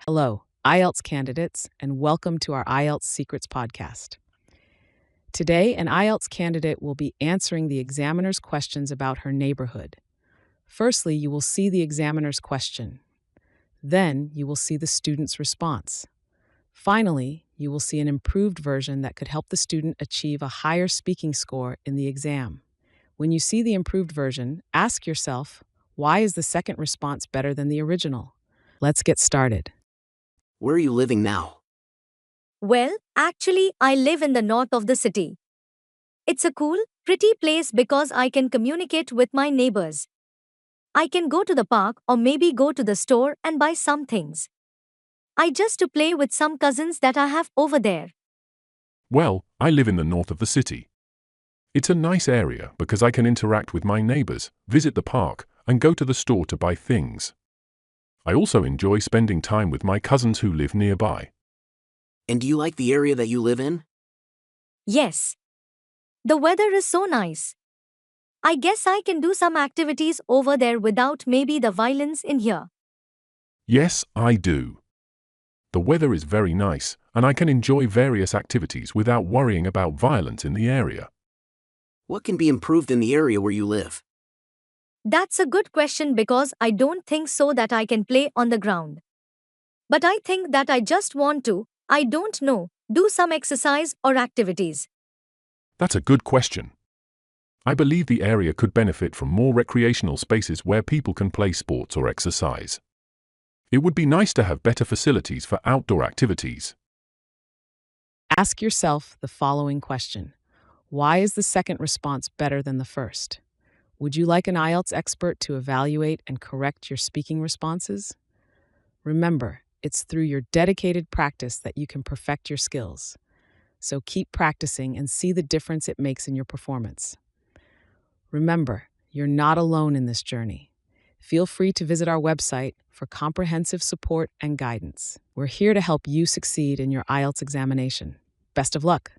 Hello, IELTS candidates, and welcome to our IELTS Secrets podcast. Today, an IELTS candidate will be answering the examiner's questions about her neighborhood. Firstly, you will see the examiner's question. Then, you will see the student's response. Finally, you will see an improved version that could help the student achieve a higher speaking score in the exam. When you see the improved version, ask yourself, why is the second response better than the original? Let's get started. Where are you living now? Well, actually, I live in the north of the city. It's a cool, pretty place because I can communicate with my neighbors. I can go to the park or maybe go to the store and buy some things. I just to play with some cousins that I have over there. Well, I live in the north of the city. It's a nice area because I can interact with my neighbors, visit the park, and go to the store to buy things. I also enjoy spending time with my cousins who live nearby. And do you like the area that you live in? Yes. The weather is so nice. I guess I can do some activities over there without maybe the violence in here. Yes, I do. The weather is very nice, and I can enjoy various activities without worrying about violence in the area. What can be improved in the area where you live? That's a good question because I don't think so that I can play on the ground. But I think that I just want to, I don't know, do some exercise or activities. That's a good question. I believe the area could benefit from more recreational spaces where people can play sports or exercise. It would be nice to have better facilities for outdoor activities. Ask yourself the following question. Why is the second response better than the first? Would you like an IELTS expert to evaluate and correct your speaking responses? Remember, it's through your dedicated practice that you can perfect your skills. So keep practicing and see the difference it makes in your performance. Remember, you're not alone in this journey. Feel free to visit our website for comprehensive support and guidance. We're here to help you succeed in your IELTS examination. Best of luck.